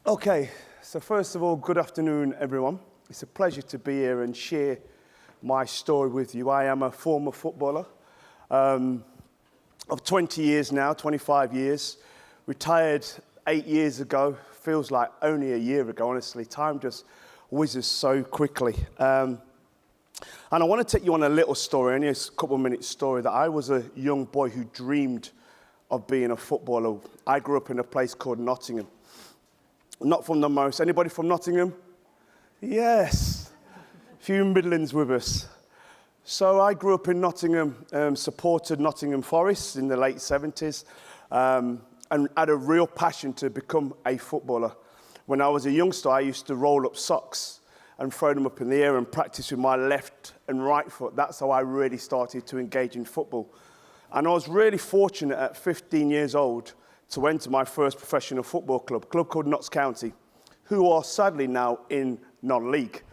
Okay, so first of all, good afternoon, everyone. It's a pleasure to be here and share my story with you. I am a former footballer of 20 years now, 25 years. Retired 8 years ago. Feels like only a year ago, honestly. Time just whizzes so quickly. And I want to take you on a little story, only a couple of minutes story, that I was a young boy who dreamed of being a footballer. I grew up in a place called Nottingham. Not from the most. Anybody from Nottingham? Yes. A few Midlands with us. So I grew up in Nottingham, supported Nottingham Forest in the late 70s, and had a real passion to become a footballer. When I was a youngster, I used to roll up socks and throw them up in the air and practice with my left and right foot. That's how I really started to engage in football. And I was really fortunate at 15 years old to enter my first professional football club, a club called Notts County, who are sadly now in non-league.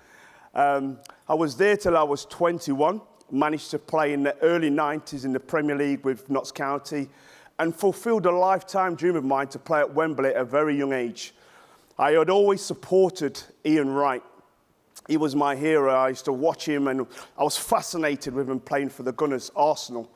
I was there till I was 21, managed to play in the early 90s in the Premier League with Notts County, and fulfilled a lifetime dream of mine to play at Wembley at a very young age. I had always supported Ian Wright. He was my hero. I used to watch him, and I was fascinated with him playing for the Gunners, Arsenal.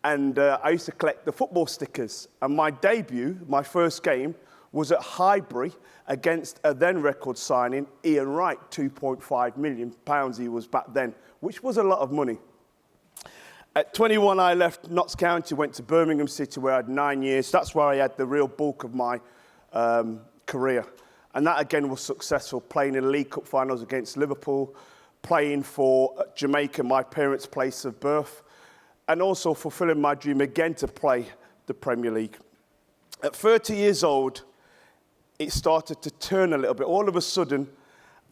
And I used to collect the football stickers. And my debut, my first game, was at Highbury against a then record signing, Ian Wright, £2.5 million he was back then, which was a lot of money. At 21, I left Notts County, went to Birmingham City, where I had 9 years. That's where I had the real bulk of my career. And that, again, was successful, playing in League Cup finals against Liverpool, playing for Jamaica, my parents' place of birth, and also fulfilling my dream again to play the Premier League. At 30 years old, it started to turn a little bit. All of a sudden,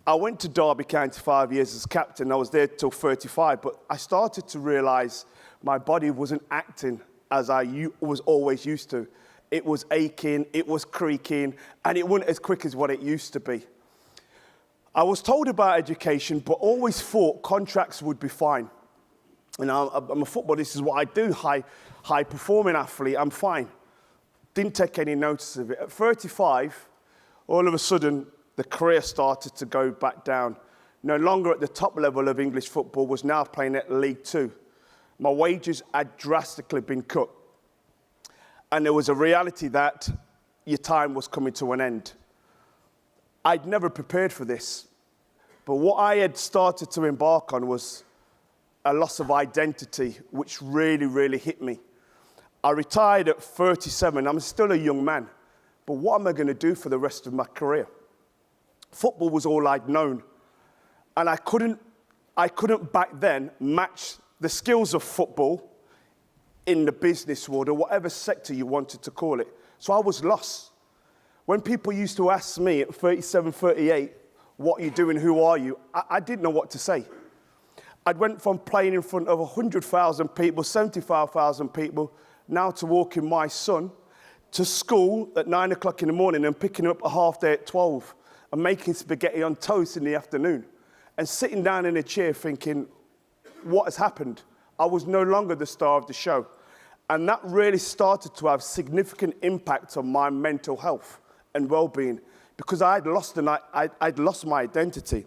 I went to Derby County 5 years as captain. I was there till 35, but I started to realise my body wasn't acting as I was always used to. It was aching, it was creaking, and it wasn't as quick as what it used to be. I was told about education, but always thought contracts would be fine. And I'm a footballer, this is what I do, high-performing athlete, I'm fine. Didn't take any notice of it. At 35, all of a sudden, the career started to go back down. No longer at the top level of English football, was now playing at League Two. My wages had drastically been cut. And there was a reality that your time was coming to an end. I'd never prepared for this. But what I had started to embark on was a loss of identity, which really, really hit me. I retired at 37. I'm still a young man. But what am I going to do for the rest of my career? Football was all I'd known. And I couldn't back then match the skills of football in the business world or whatever sector you wanted to call it. So I was lost. When people used to ask me at 37, 38, what are you doing, who are you? I didn't know what to say. I went from playing in front of 100,000 people, 75,000 people, now to walking my son to school at 9 o'clock in the morning and picking him up a half day at 12 and making spaghetti on toast in the afternoon and sitting down in a chair thinking, what has happened? I was no longer the star of the show. And that really started to have significant impact on my mental health and well-being because I'd lost my identity.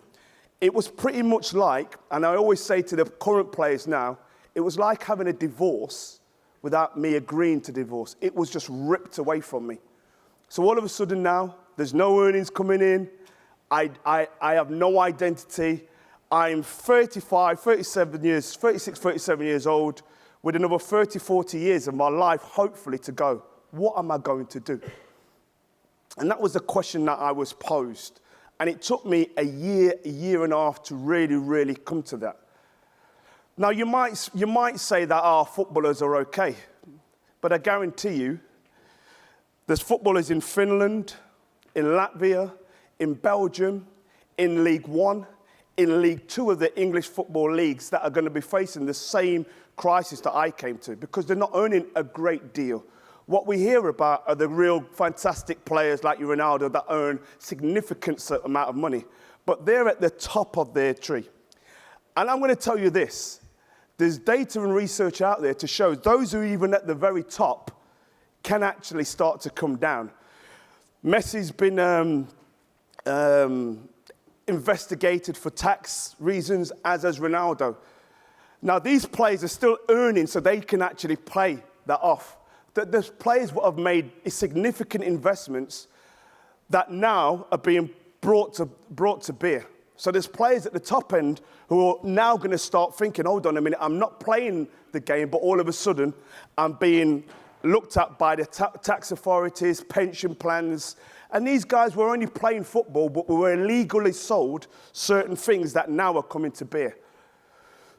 It was pretty much like, and I always say to the current players now, it was like having a divorce without me agreeing to divorce. It was just ripped away from me. So all of a sudden now, there's no earnings coming in. I have no identity. I'm 36, 37 years old, with another 30, 40 years of my life, hopefully, to go. What am I going to do? And that was the question that I was posed. And it took me a year and a half to really, really come to that. Now, you might say that our footballers are okay, but I guarantee you, there's footballers in Finland, in Latvia, in Belgium, in League One, in League Two of the English football leagues that are going to be facing the same crisis that I came to, because they're not earning a great deal. What we hear about are the real fantastic players like Ronaldo that earn significant amount of money, but they're at the top of their tree. And I'm going to tell you this. There's data and research out there to show those who are even at the very top can actually start to come down. Messi's been investigated for tax reasons, as has Ronaldo. Now, these players are still earning so they can actually pay that off. There's players who have made significant investments that now are being brought to bear. So there's players at the top end who are now going to start thinking, hold on a minute, I'm not playing the game, but all of a sudden I'm being looked at by the tax authorities, pension plans. And these guys were only playing football, but were illegally sold certain things that now are coming to bear.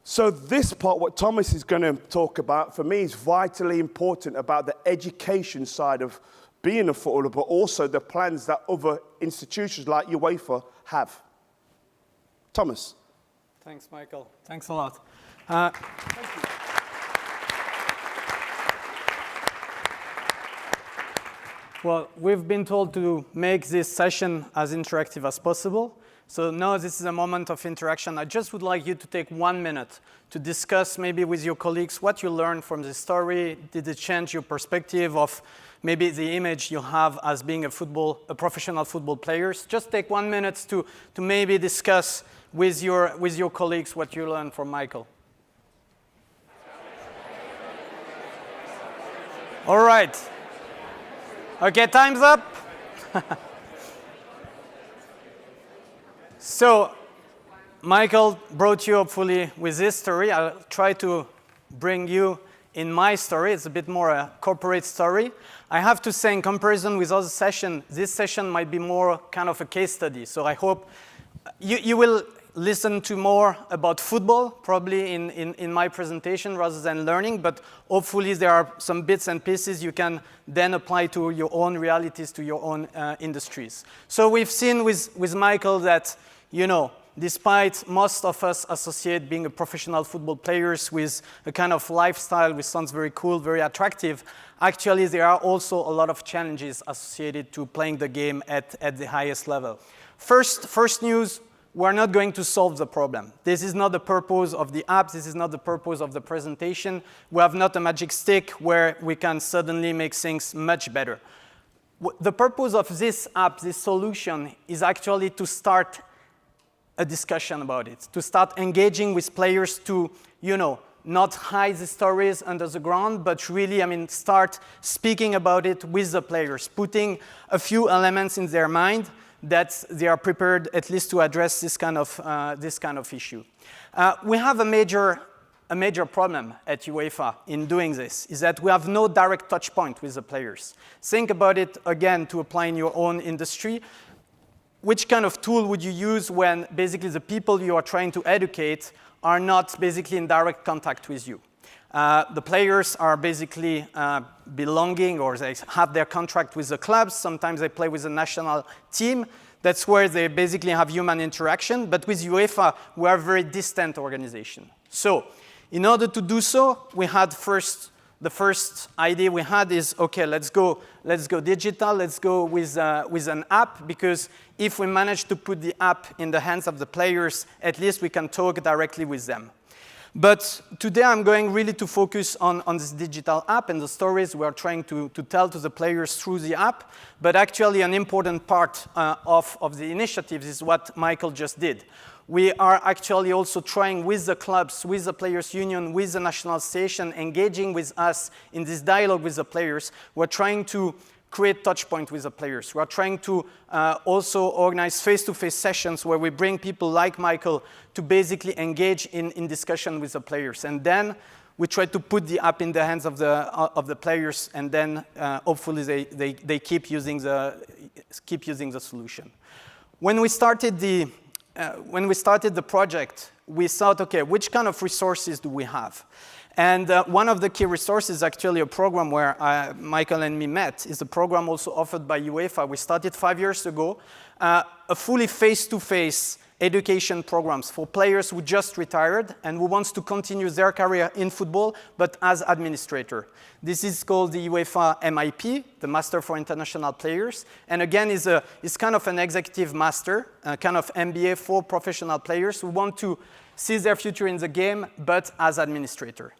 So this part, what Thomas is going to talk about, for me is vitally important about the education side of being a footballer, but also the plans that other institutions like UEFA have. Thomas. Thanks, Michael. Thanks a lot. Thank you. Well, we've been told to make this session as interactive as possible. So now this is a moment of interaction. I just would like you to take 1 minute to discuss maybe with your colleagues what you learned from this story. Did it change your perspective of maybe the image you have as being a professional football player? Just take 1 minute to maybe discuss with your colleagues what you learned from Michael. All right. Okay, time's up. So, Michael brought you hopefully with this story. I'll try to bring you in my story. It's a bit more a corporate story. I have to say, in comparison with other sessions, this session might be more kind of a case study. So I hope you will listen to more about football, probably in my presentation rather than learning, but hopefully there are some bits and pieces you can then apply to your own realities, to your own industries. So we've seen with Michael that, you know, despite most of us associate being a professional football players with a kind of lifestyle which sounds very cool, very attractive, actually there are also a lot of challenges associated to playing the game at the highest level. First news, we're not going to solve the problem. This is not the purpose of the app. This is not the purpose of the presentation. We have not a magic stick where we can suddenly make things much better. The purpose of this app, this solution, is actually to start a discussion about it, to start engaging with players to, you know, not hide the stories under the ground, but really, start speaking about it with the players, putting a few elements in their mind that they are prepared at least to address this kind of issue. We have a major problem at UEFA in doing this, is that we have no direct touch point with the players. Think about it again to apply in your own industry. Which kind of tool would you use when basically the people you are trying to educate are not basically in direct contact with you? The players are basically belonging, or they have their contract with the clubs. Sometimes they play with the national team. That's where they basically have human interaction. But with UEFA, we are a very distant organization. So in order to do so, we had the first idea we had is, okay, let's go digital, let's go with an app, because if we manage to put the app in the hands of the players, at least we can talk directly with them. But today I'm going really to focus on this digital app and the stories we are trying to tell to the players through the app. But actually an important part of the initiative is what Michael just did. We are actually also trying with the clubs, with the players' union, with the national station, engaging with us in this dialogue with the players. We're trying to create touch point with the players. We're trying to also organize face-to-face sessions where we bring people like Michael to basically engage in discussion with the players. And then we try to put the app in the hands of the players, and then hopefully they keep using the solution. When we started the project, we thought, okay, which kind of resources do we have? And one of the key resources, actually a program where Michael and me met, is a program also offered by UEFA. We started 5 years ago, a fully face-to-face education programs for players who just retired and who wants to continue their career in football, but as administrator. This is called the UEFA MIP, the Master for International Players. And again, is kind of an executive master, kind of MBA for professional players who want to see their future in the game, but as administrator.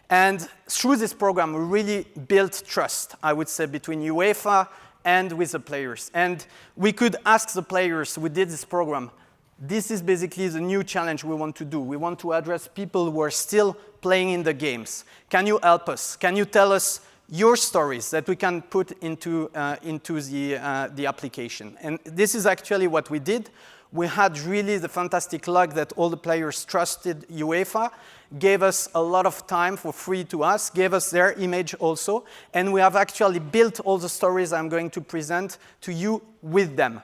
And through this program, we really built trust, I would say, between UEFA and with the players. And we could ask the players who did this program, this is basically the new challenge we want to do. We want to address people who are still playing in the games. Can you help us? Can you tell us your stories that we can put into the application? And this is actually what we did. We had really the fantastic luck that all the players trusted UEFA, gave us a lot of time for free to us, gave us their image also, and we have actually built all the stories I'm going to present to you with them.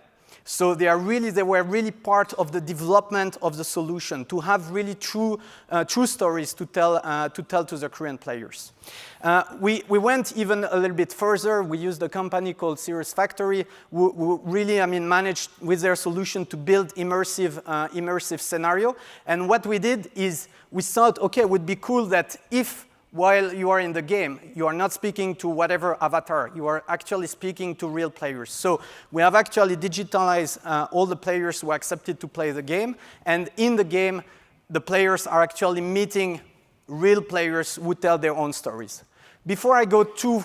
So they were really part of the development of the solution, to have really true stories to tell to the Korean players. We went even a little bit further. We used a company called Cirrus Factory, who really, managed with their solution to build immersive scenario. And what we did is we thought, okay, it would be cool that if while you are in the game, you are not speaking to whatever avatar. You are actually speaking to real players. So we have actually digitalized all the players who accepted to play the game. And in the game, the players are actually meeting real players who tell their own stories. Before I go too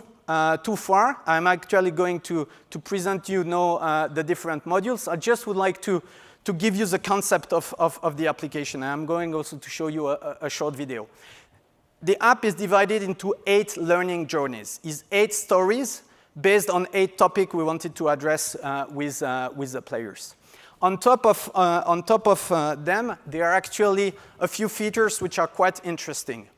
far, I'm actually going to present you now the different modules. I just would like to give you the concept of the application. I'm going also to show you a short video. The app is divided into 8 learning journeys. It's 8 stories based on 8 topics we wanted to address with the players. On top of them, there are actually a few features which are quite interesting.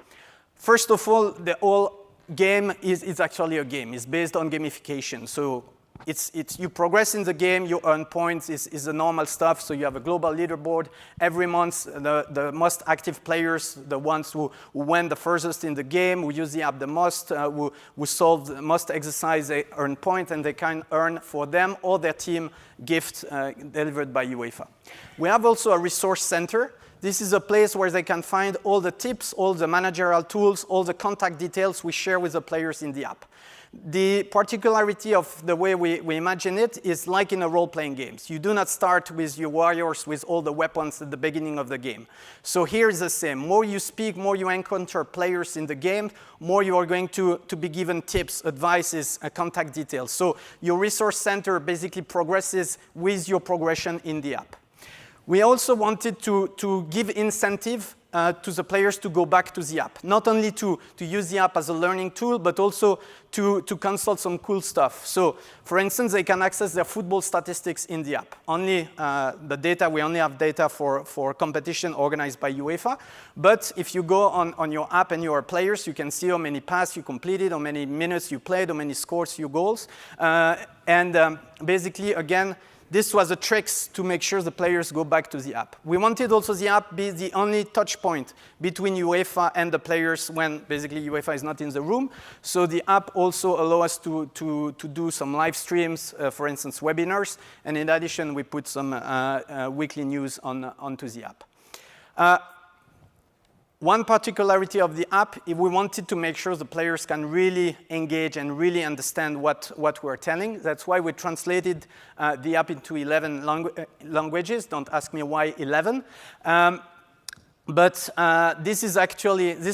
First of all, the whole game is actually a game. It's based on gamification. So you progress in the game, you earn points, is the normal stuff. So you have a global leaderboard. Every month, the most active players, the ones who went the furthest in the game, who use the app the most, who solve the most exercise, they earn points, and they can earn for them or their team gifts delivered by UEFA. We have also a resource center. This is a place where they can find all the tips, all the managerial tools, all the contact details we share with the players in the app. The particularity of the way we imagine it is like in a role-playing game. You do not start with your warriors with all the weapons at the beginning of the game. So here is the same. More you speak, more you encounter players in the game, more you are going to be given tips, advices, contact details. So your resource center basically progresses with your progression in the app. We also wanted to give incentive to the players to go back to the app. Not only to use the app as a learning tool, but also to consult some cool stuff. So, for instance, they can access their football statistics in the app. Only the data, we only have data for competition organized by UEFA. But if you go on your app and you are players, you can see how many passes you completed, how many minutes you played, how many scores you goals. Basically, again, this was a trick to make sure the players go back to the app. We wanted also the app be the only touch point between UEFA and the players when basically UEFA is not in the room. So the app also allows us to do some live streams, for instance, webinars. And in addition, we put some weekly news onto the app. One particularity of the app, if we wanted to make sure the players can really engage and really understand what we're telling. That's why we translated the app into 11 languages. Don't ask me why 11. But this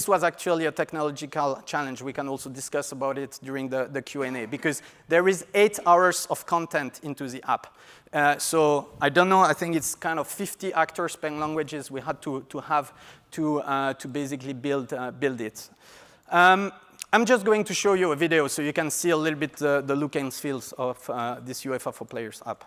was actually a technological challenge. We can also discuss about it during the Q&A, because there is 8 hours of content into the app. So I don't know, I think it's kind of 50 actors per languages we had to have to basically build it. I'm just going to show you a video so you can see a little bit the look and feels of this UEFA for Players app.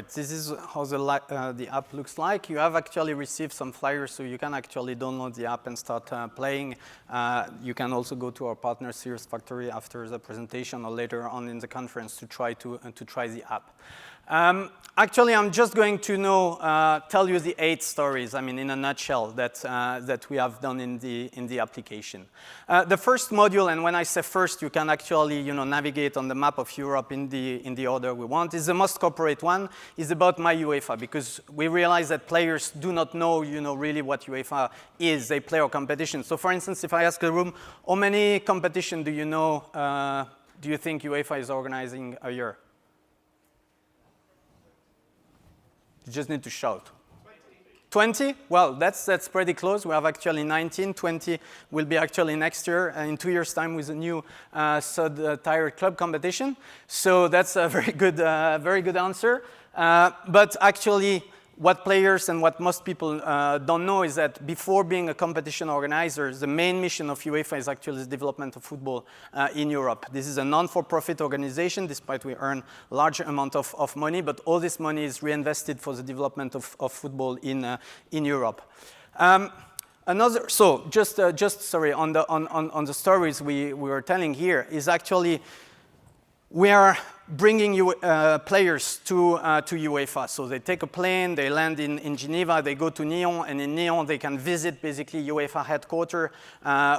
right. This is how the app looks like. You have actually received some flyers, so you can actually download the app and start playing. You can also go to our partner Serious Factory after the presentation or later on in the conference to try the app. Actually, I'm just going to tell you the 8 stories, I mean, in a nutshell, that we have done in the application. The first module, and when I say first, you can actually navigate on the map of Europe in the order we want, is the most corporate one, is about My UEFA, because we realize that players do not know, really what UEFA is. They play our competition. So for instance, if I ask the room, how many competition do you know, do you think UEFA is organizing a year? You just need to shout. 20? Well, that's pretty close. We have actually 19. 20 will be actually next year, in 2 years' time with a new Tier club competition. So that's a very good answer. But actually, what players and what most people don't know is that before being a competition organizer, the main mission of UEFA is actually the development of football in Europe. This is a non-for-profit organization, despite we earn a large amount of money, but all this money is reinvested for the development of football in Europe. Sorry, on the stories we were telling here is actually we are bringing players to UEFA. So they take a plane, they land in Geneva, they go to Nyon, and in Nyon they can visit basically UEFA headquarters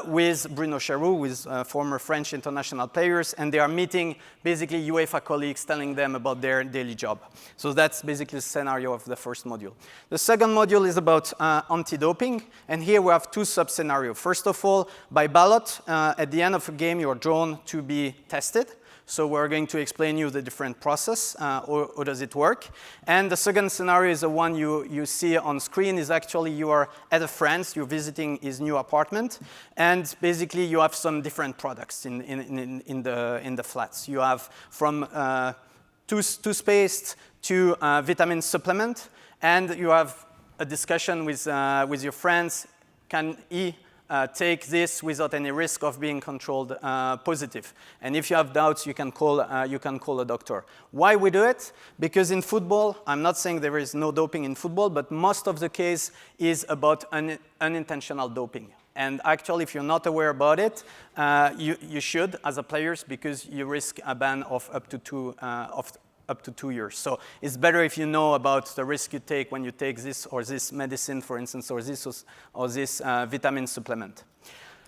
with Bruno Cherou, with former French international players, and they are meeting basically UEFA colleagues telling them about their daily job. So that's basically the scenario of the first module. The second module is about anti-doping, and here we have 2 sub-scenarios. First of all, by ballot, at the end of a game you are drawn to be tested. So we're going to explain you the different process, how does it work. And the second scenario is the one you see on screen, is actually you are at a friend's, you're visiting his new apartment, and basically you have some different products in the flats. You have from toothpaste to vitamin supplement, and you have a discussion with your friends. Can he take this without any risk of being controlled positive? And if you have doubts, you can call a doctor. Why we do it? Because in football, I'm not saying there is no doping in football, but most of the case is about unintentional doping. And actually, if you're not aware about it, you should as a players, because you risk a ban of up to 2 years. So it's better if you know about the risk you take when you take this or this medicine, for instance, or this vitamin supplement.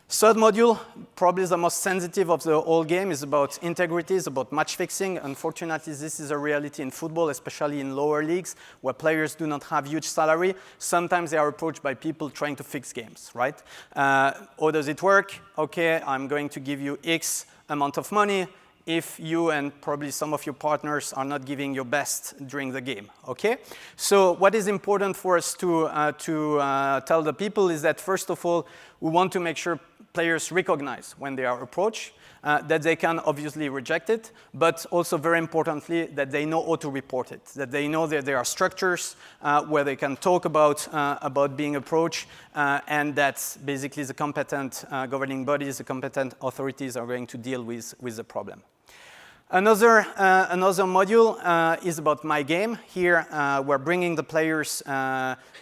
Third module, probably the most sensitive of the whole game, is about integrity, is about match fixing. Unfortunately, this is a reality in football, especially in lower leagues, where players do not have huge salary. Sometimes they are approached by people trying to fix games, right? How does it work? Okay, I'm going to give you X amount of money if you and probably some of your partners are not giving your best during the game, okay? So what is important for us to tell the people is that, first of all, we want to make sure players recognize when they are approached, that they can obviously reject it, but also very importantly, that they know how to report it, that they know that there are structures where they can talk about being approached, and that basically the competent governing bodies, the competent authorities are going to deal with the problem. Another module is about My Game. Here we're bringing the players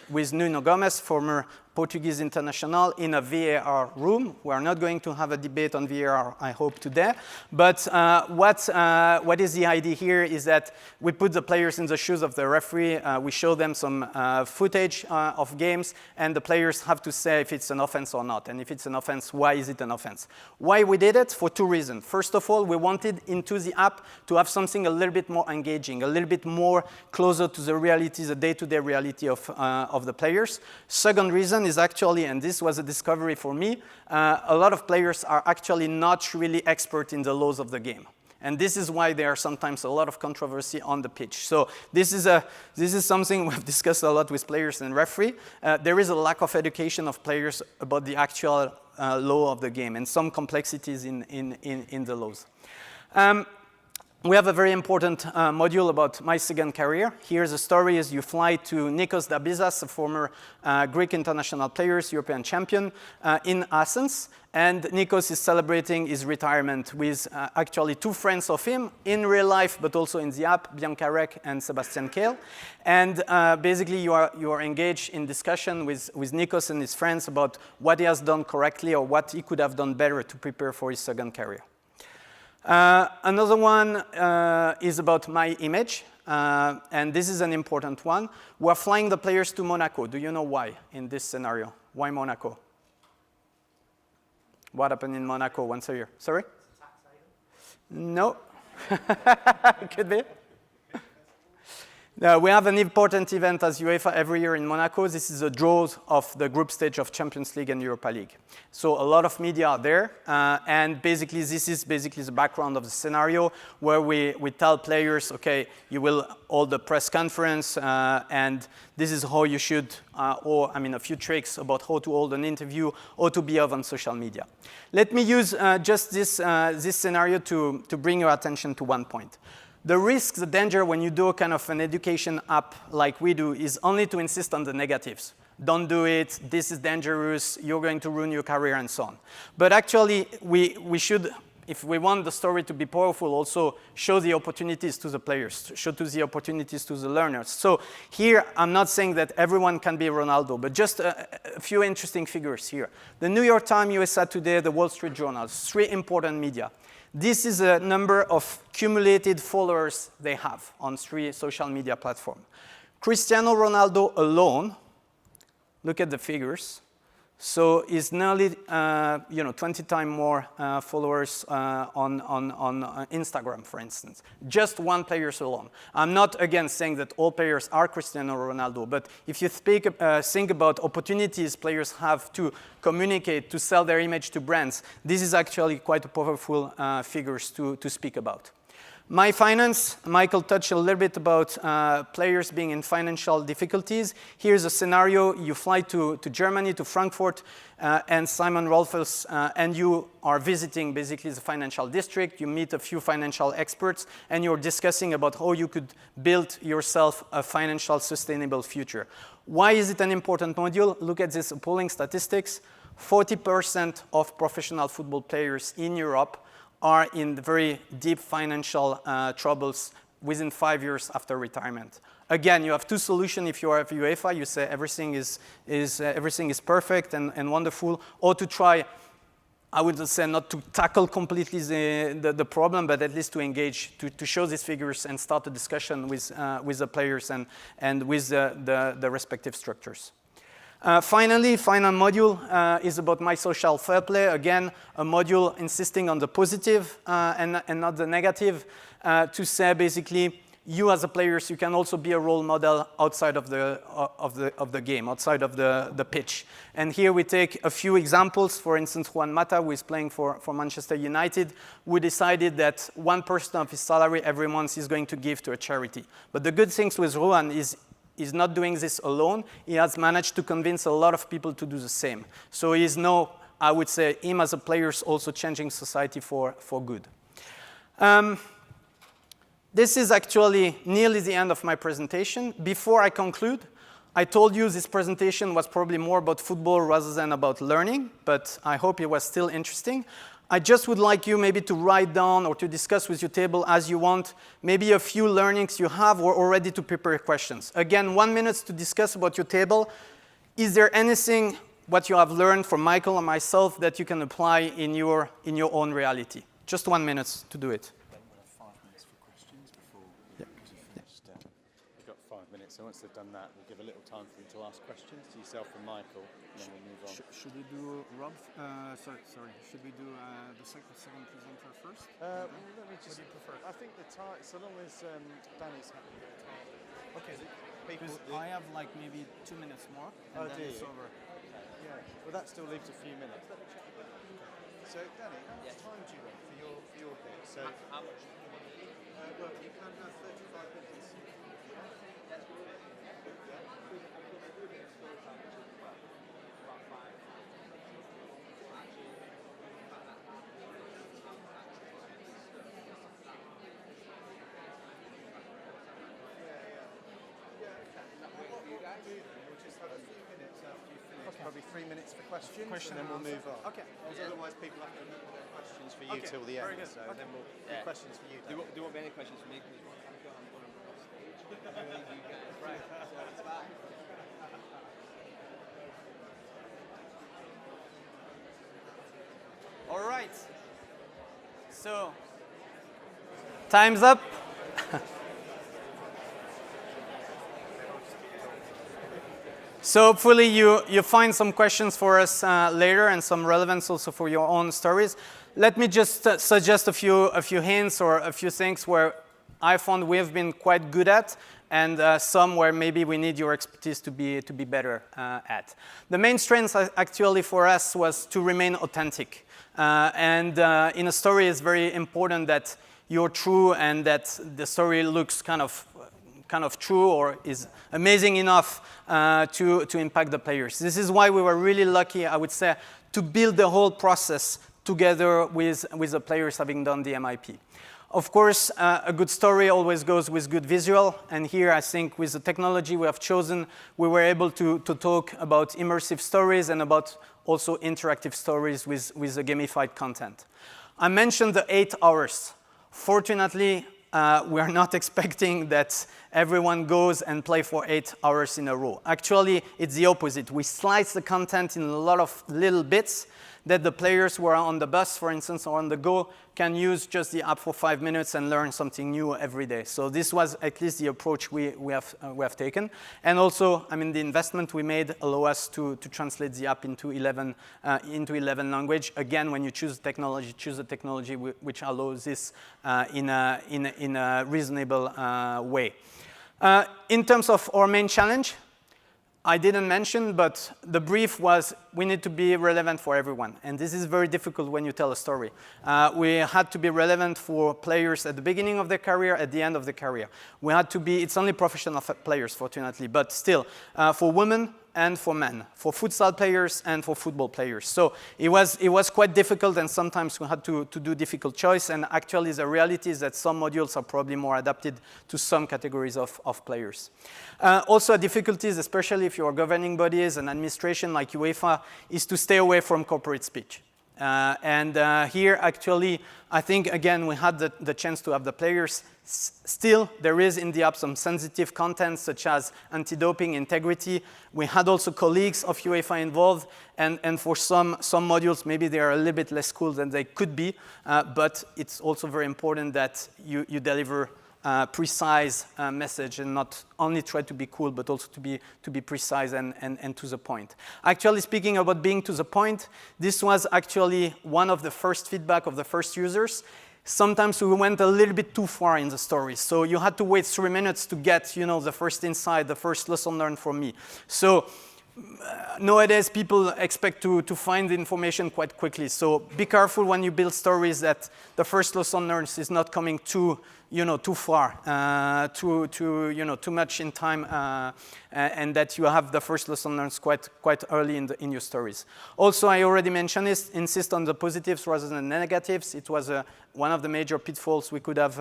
with Nuno Gomes, former Portuguese international, in a VAR room. We are not going to have a debate on VAR, I hope, today. But what is the idea here is that we put the players in the shoes of the referee. We show them some footage of games, and the players have to say if it's an offense or not. And if it's an offense, why is it an offense? Why we did it? For 2 reasons. First of all, we wanted into the app to have something a little bit more engaging, a little bit more closer to the reality, the day-to-day reality of the players. Second reason is actually, and this was a discovery for me, a lot of players are actually not really expert in the laws of the game. And this is why there are sometimes a lot of controversy on the pitch. So this is something we've discussed a lot with players and referee. There is a lack of education of players about the actual law of the game and some complexities in the laws. we have a very important module about my second career. Here's the story: is you fly to Nikos Dabizas, a former Greek international player, European champion, in Athens. And Nikos is celebrating his retirement with actually two friends of him in real life, but also in the app, Bianca Rek and Sebastian Kehl. And basically, you are engaged in discussion with Nikos and his friends about what he has done correctly or what he could have done better to prepare for his second career. Another one is about my image, and this is an important one. We're flying the players to Monaco. Do you know why in this scenario? Why Monaco? What happened in Monaco once a year? Sorry? Tax item? No. Could be. We have an important event as UEFA every year in Monaco. This is a draw of the group stage of Champions League and Europa League. So a lot of media are there, and basically this is basically the background of the scenario where we tell players, okay, you will hold the press conference, and this is how you should, or I mean a few tricks about how to hold an interview or to behave on social media. Let me use just this scenario to bring your attention to one point. The risk, the danger when you do kind of an education app like we do is only to insist on the negatives. Don't do it, this is dangerous, you're going to ruin your career and so on. But actually, we should, if we want the story to be powerful, also show the opportunities to the players, show to the opportunities to the learners. So here, I'm not saying that everyone can be Ronaldo, but just a few interesting figures here. The New York Times, USA Today, the Wall Street Journal, three important media. This is a number of cumulated followers they have on three social media platforms. Cristiano Ronaldo alone, look at the figures, so is nearly 20 times more followers on Instagram, for instance. Just one player alone. I'm not, again, saying that all players are Cristiano Ronaldo, but if you think about opportunities players have to communicate, to sell their image to brands, this is actually quite a powerful figures to speak about. My finance, Michael touched a little bit about players being in financial difficulties. Here's a scenario. You fly to Germany, to Frankfurt, and Simon Rolfes, and you are visiting basically the financial district. You meet a few financial experts, and you're discussing about how you could build yourself a financial sustainable future. Why is it an important module? Look at this appalling statistics. 40% of professional football players in Europe are in very deep financial troubles within 5 years after retirement. Again, you have two solutions. If you are at UEFA, you say everything is perfect and wonderful, or to try, I would say not to tackle completely the problem, but at least to engage, to show these figures and start a discussion with the players and with the respective structures. Finally, final module is about my social fair play. Again, a module insisting on the positive and not the negative, to say basically, you as a players, you can also be a role model outside of the game, outside of the pitch. And here we take a few examples. For instance, Juan Mata, who is playing for Manchester United, who decided that 1% of his salary every month is going to give to a charity. But the good things with Juan is he's not doing this alone. He has managed to convince a lot of people to do the same. So he is now, I would say, him as a player is also changing society for good. This is actually nearly the end of my presentation. Before I conclude, I told you this presentation was probably more about football rather than about learning, but I hope it was still interesting. I just would like you maybe to write down or to discuss with your table as you want, maybe a few learnings you have or already to prepare questions. Again, 1 minute to discuss about your table. Is there anything what you have learned from Michael and myself that you can apply in your own reality? Just 1 minute to do it. We'll have 5 minutes for questions before you finished. We've got 5 minutes, so once they've done that, we'll give a little time for you to ask questions to yourself and Michael, and then we'll move on. Should we do Rob? Sorry. Should we do the second presenter first? Let me just. What do you prefer? I think the time, so long as Danny's happy with the time. Okay. Because I have like maybe 2 minutes more, and then it's over. Yeah. Well, that still leaves a few minutes. So, Danny, how much time do you want for your bit? So, how much? Well, you can have 35 minutes. 3 minutes for questions, and then we'll move on. Okay. Because otherwise people have to remember their questions for you Okay, till the very end. good. So Okay. then we'll do questions for you. There won't be any questions for me because I'm going off stage. I leave you guys. Right. So it's fine. All right. So, time's up. So hopefully you find some questions for us later and some relevance also for your own stories. Let me just suggest a few hints or a few things where I found we have been quite good at, and some where maybe we need your expertise to be better at. The main strength actually for us was to remain authentic. And in a story, it's very important that you're true and that the story looks kind of true or is amazing enough to impact the players. This is why we were really lucky, I would say, to build the whole process together with the players having done the MIP. Of course, a good story always goes with good visual, and here I think with the technology we have chosen, we were able to talk about immersive stories and about also interactive stories with the gamified content. I mentioned the 8 hours. Fortunately, we are not expecting that everyone goes and play for 8 hours in a row. Actually, it's the opposite. We slice the content in a lot of little bits that the players who are on the bus, for instance, or on the go, can use just the app for 5 minutes and learn something new every day. So this was at least the approach we have taken. And also, I mean, the investment we made allow us to translate the app into 11 language. Again, when you choose the technology which allows this in a reasonable way. In terms of our main challenge, I didn't mention, but the brief was we need to be relevant for everyone. And this is very difficult when you tell a story. We had to be relevant for players at the beginning of their career, at the end of their career. We had to be, it's only professional players, fortunately, but still, for women and for men, for futsal players and for football players. So it was quite difficult, and sometimes we had to do difficult choice. And actually, the reality is that some modules are probably more adapted to some categories of players. Also, difficulties, especially if you are governing bodies and administration like UEFA, is to stay away from corporate speech. Here, actually, I think, again, we had the chance to have the players. Still, there is in the app some sensitive content, such as anti-doping, integrity. We had also colleagues of UEFA involved, and for some modules, maybe they are a little bit less cool than they could be, but it's also very important that you deliver precise message and not only try to be cool, but also to be precise and to the point. Actually, speaking about being to the point, this was actually one of the first feedback of the first users. Sometimes we went a little bit too far in the story. So you had to wait 3 minutes to get, the first insight, the first lesson learned from me. So nowadays, people expect to find the information quite quickly. So be careful when you build stories that the first lesson learned is not coming too far, too much in time, and that you have the first lesson learned quite early in your stories. Also, I already mentioned this, insist on the positives rather than the negatives. It was one of the major pitfalls we could have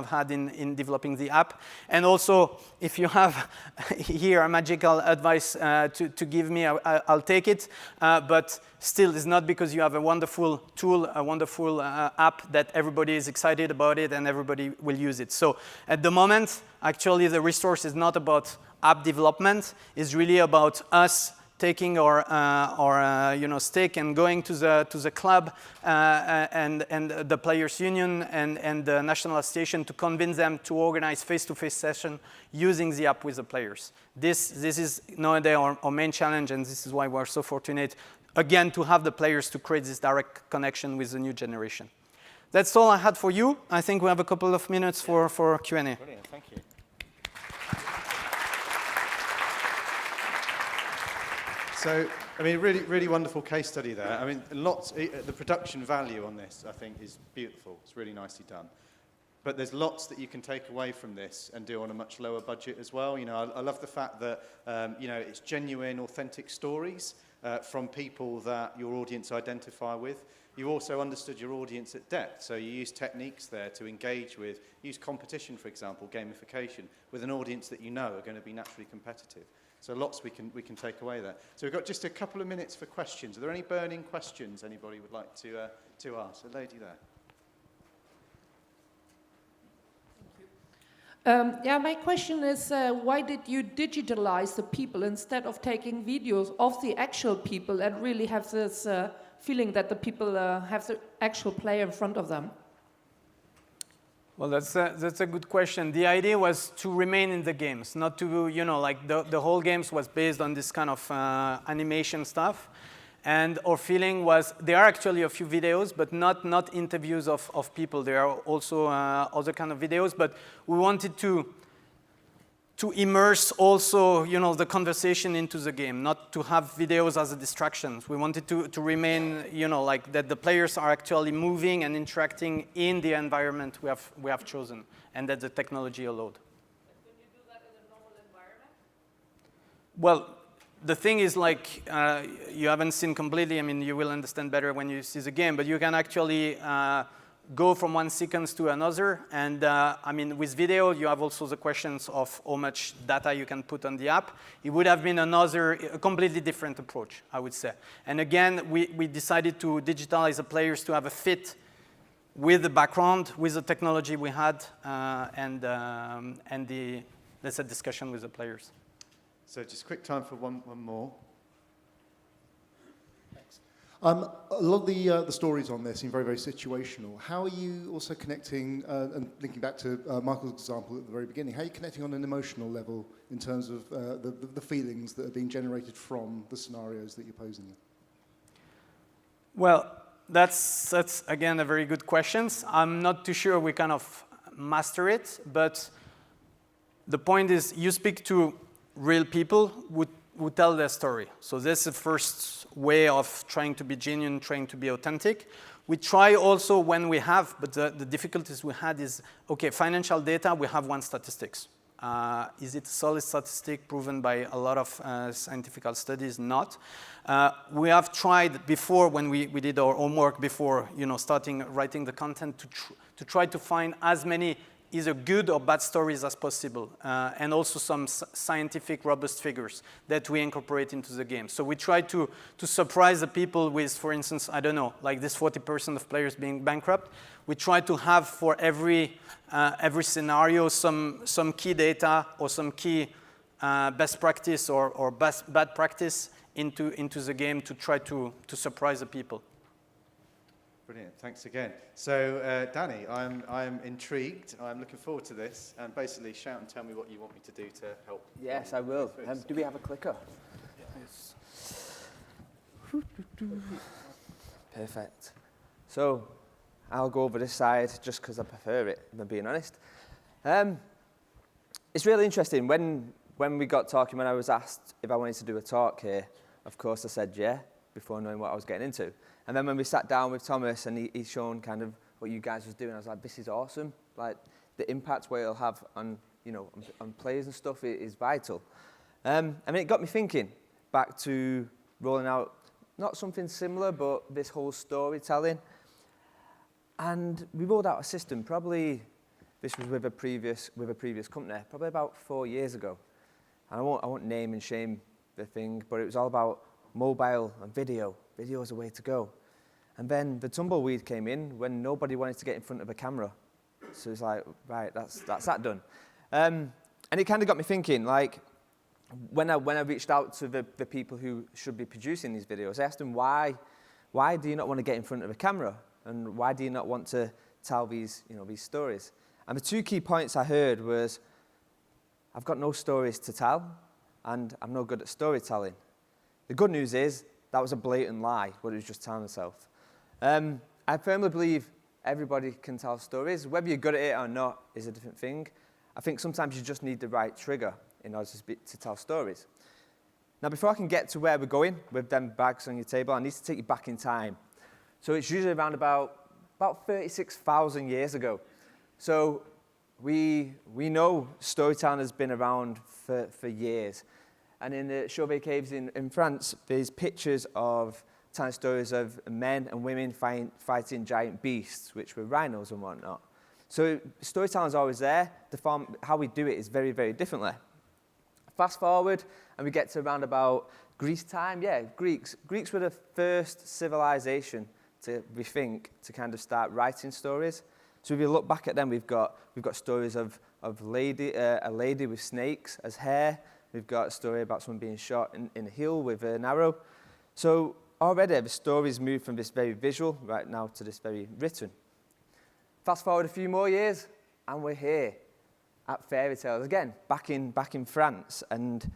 had in developing the app. And also, if you have here a magical advice to give me, I'll take it. But still, it's not because you have a wonderful tool, a wonderful app that everybody is excited about it and everybody will use it. So at the moment, actually, the resource is not about app development. It's really about us taking our stake and going to the club and the players' union and the national association to convince them to organize face-to-face session using the app with the players. This is nowadays our main challenge, and this is why we're so fortunate, again, to have the players to create this direct connection with the new generation. That's all I had for you. I think we have a couple of minutes for Q&A. Brilliant, thank you. So, I mean, really wonderful case study there. I mean, the production value on this, I think, is beautiful. It's really nicely done. But there's lots that you can take away from this and do on a much lower budget as well. I love the fact that, it's genuine, authentic stories from people that your audience identify with. You also understood your audience at depth, so you use techniques there to engage with, use competition, for example, gamification, with an audience that you know are going to be naturally competitive. So lots we can take away there. So we've got just a couple of minutes for questions. Are there any burning questions anybody would like to ask? A lady there. Yeah, my question is, why did you digitalize the people instead of taking videos of the actual people and really have this feeling that the people have the actual player in front of them? Well, that's a good question. The idea was to remain in the games, not to, like the whole games was based on this kind of animation stuff. And our feeling was, there are actually a few videos, but not interviews of people. There are also other kind of videos, but we wanted to immerse also, the conversation into the game, not to have videos as a distraction. We wanted to remain, like that the players are actually moving and interacting in the environment we have chosen, and that the technology allowed. Can you do that in a normal environment? Well, the thing is, like, you haven't seen completely. I mean, you will understand better when you see the game, but you can actually go from one sequence to another. And I mean, with video, you have also the questions of how much data you can put on the app. It would have been a completely different approach, I would say. And again, we decided to digitalize the players to have a fit with the background, with the technology we had, and let's say, discussion with the players. So just quick time for one more. Thanks. A lot of the stories on this seem very, very situational. How are you also connecting, and linking back to Michael's example at the very beginning, how are you connecting on an emotional level in terms of the feelings that are being generated from the scenarios that you're posing? Well, that's again, a very good question. I'm not too sure we kind of master it, but the point is you speak to real people who tell their story. So this is the first way of trying to be genuine, trying to be authentic. We try also when we have, but the difficulties we had is, okay, financial data, we have one statistics. Is it a solid statistic proven by a lot of scientific studies? Not. We have tried before, when we did our homework before starting writing the content, to try to find as many either good or bad stories as possible, and also some scientific robust figures that we incorporate into the game. So we try to surprise the people with, for instance, I don't know, like this 40% of players being bankrupt. We try to have for every scenario some key data or some key best practice or bad practice into the game to try to surprise the people. Brilliant, thanks again. So, Danny, I'm intrigued. I'm looking forward to this. And basically, shout and tell me what you want me to do to help. Yes, I will. Do we have a clicker? Yes. Perfect. So, I'll go over this side just because I prefer it, if I'm being honest. It's really interesting. When we got talking, when I was asked if I wanted to do a talk here, of course I said yeah, before knowing what I was getting into. And then when we sat down with Thomas and he's shown kind of what you guys was doing, I was like, this is awesome. Like, the impact what it'll have on, on players and stuff is vital. I mean, it got me thinking back to rolling out, not something similar, but this whole storytelling. And we rolled out a system, probably, this was with a previous company, probably about 4 years ago. And I won't name and shame the thing, but it was all about mobile and video. Video is the way to go. And then the tumbleweed came in when nobody wanted to get in front of a camera. So it's like, right, that's that done. And it kind of got me thinking, like, when I reached out to the people who should be producing these videos, I asked them, why do you not want to get in front of a camera? And why do you not want to tell these stories? And the two key points I heard was, I've got no stories to tell, and I'm no good at storytelling. The good news is, that was a blatant lie, what it was just telling myself. I firmly believe everybody can tell stories. Whether you're good at it or not is a different thing. I think sometimes you just need the right trigger in order to tell stories. Now, before I can get to where we're going with them bags on your table, I need to take you back in time. So it's usually around about 36,000 years ago. So we know storytelling has been around for years. And in the Chauvet Caves in France, there's pictures of telling stories of men and women fighting giant beasts, which were rhinos and whatnot. So storytelling is always there. How we do it is very, very differently. Fast forward, and we get to around about Greece time. Yeah, Greeks. Greeks were the first civilization to, we think, to kind of start writing stories. So if you look back at them, we've got stories of a lady with snakes as hair. We've got a story about someone being shot in the heel with an arrow. So already the stories moved from this very visual right now to this very written. Fast forward a few more years, and we're here at fairy tales again, back in France. And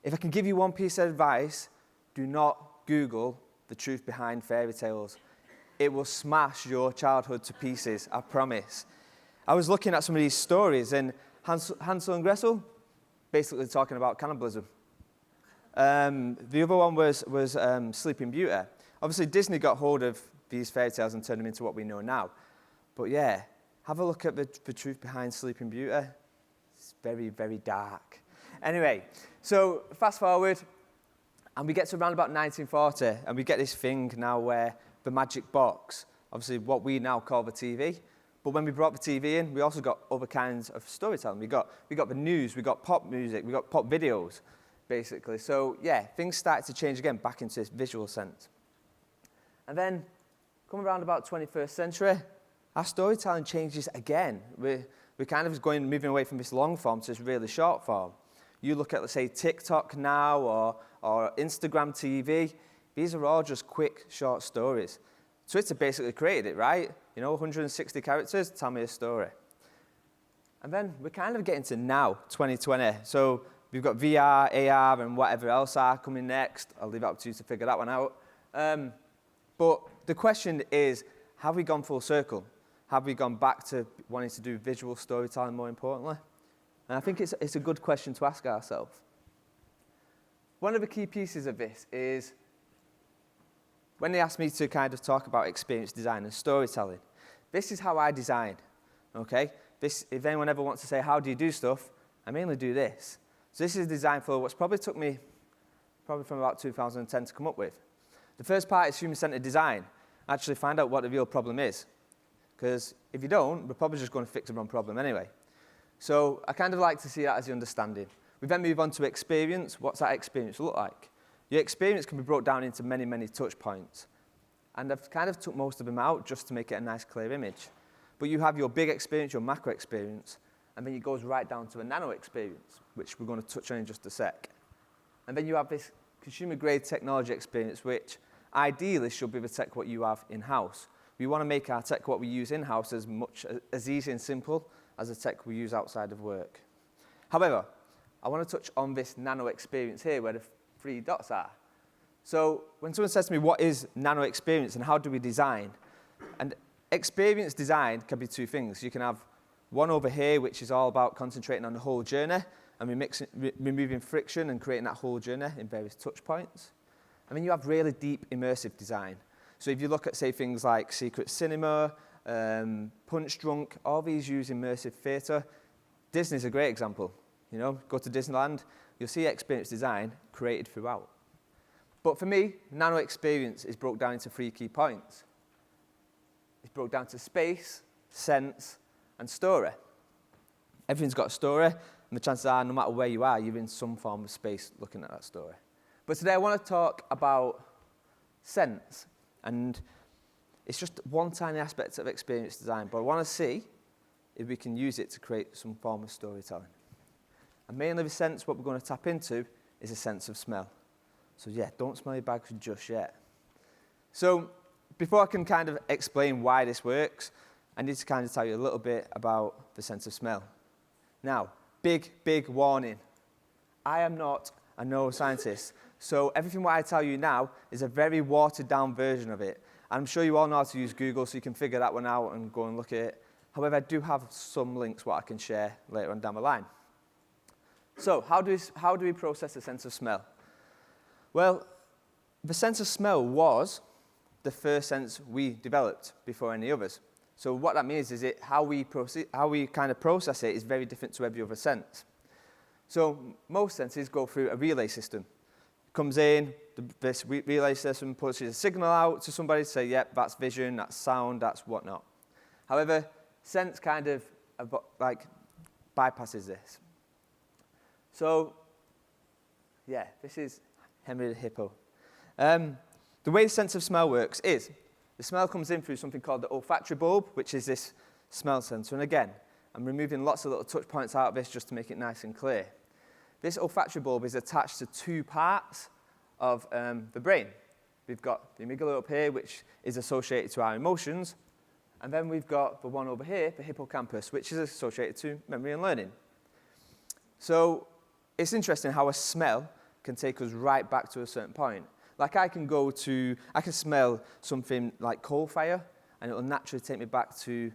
if I can give you one piece of advice, do not Google the truth behind fairy tales. It will smash your childhood to pieces, I promise. I was looking at some of these stories, and Hansel and Gretel, basically talking about cannibalism. The other one was Sleeping Beauty. Obviously, Disney got hold of these fairy tales and turned them into what we know now. But yeah, have a look at the truth behind Sleeping Beauty. It's very, very dark. Anyway, so fast forward, and we get to around about 1940, and we get this thing now where the magic box, obviously what we now call the TV, but when we brought the TV in, we also got other kinds of storytelling. We got the news, we got pop music, we got pop videos, basically. So yeah, things started to change again back into this visual sense. And then, come around about 21st century, our storytelling changes again. We're kind of moving away from this long form to this really short form. You look at, let's say, TikTok now or Instagram TV. These are all just quick, short stories. Twitter basically created it, right? 160 characters, tell me a story. And then we're kind of getting to now, 2020. So we've got VR, AR, and whatever else are coming next. I'll leave it up to you to figure that one out. But the question is, have we gone full circle? Have we gone back to wanting to do visual storytelling more importantly? And I think it's a good question to ask ourselves. One of the key pieces of this is when they asked me to kind of talk about experience design and storytelling, this is how I design, okay? If anyone ever wants to say, how do you do stuff, I mainly do this. So this is a design flow what's probably took me from about 2010 to come up with. The first part is human-centered design. Actually find out what the real problem is. Because if you don't, we're probably just going to fix the wrong problem anyway. So I kind of like to see that as the understanding. We then move on to experience. What's that experience look like? Your experience can be broken down into many, many touch points. And I've kind of took most of them out just to make it a nice, clear image. But you have your big experience, your macro experience, and then it goes right down to a nano experience, which we're going to touch on in just a sec. And then you have this consumer-grade technology experience, which ideally should be the tech what you have in-house. We want to make our tech what we use in-house as easy and simple as the tech we use outside of work. However, I want to touch on this nano experience here, where the 3 dots are. So when someone says to me, what is nano experience and how do we design? And experience design can be 2 things. You can have one over here, which is all about concentrating on the whole journey and removing friction and creating that whole journey in various touch points. And then you have really deep immersive design. So if you look at, say, things like Secret Cinema, Punch Drunk, all these use immersive theatre. Disney's a great example. Go to Disneyland, you'll see experience design created throughout. But for me, nano experience is broken down into 3 key points. It's broken down to space, sense, and story. Everything's got a story, and the chances are, no matter where you are, you're in some form of space looking at that story. But today I want to talk about sense, and it's just one tiny aspect of experience design, but I want to see if we can use it to create some form of storytelling. And mainly the sense, what we're going to tap into is a sense of smell. So yeah, don't smell your bags just yet. So before I can kind of explain why this works, I need to kind of tell you a little bit about the sense of smell. Now, big warning. I am not a neuroscientist, so everything what I tell you now is a very watered down version of it. I'm sure you all know how to use Google, so you can figure that one out and go and look at it. However, I do have some links what I can share later on down the line. So how do we process the sense of smell? Well, the sense of smell was the first sense we developed before any others. So what that means is how we kind of process it is very different to every other sense. So most senses go through a relay system. It comes in, this relay system pushes a signal out to somebody to say, yep, that's vision, that's sound, that's whatnot. However, sense kind of like bypasses this. So Yeah, this is Henry the Hippo. The way the sense of smell works is the smell comes in through something called the olfactory bulb, which is this smell sensor. And again, I'm removing lots of little touch points out of this just to make it nice and clear. This olfactory bulb is attached to two parts of the brain. We've got the amygdala up here, which is associated to our emotions. And then we've got the one over here, the hippocampus, which is associated to memory and learning. So it's interesting how a smell can take us right back to a certain point. Like I can smell something like coal fire, and it will naturally take me back to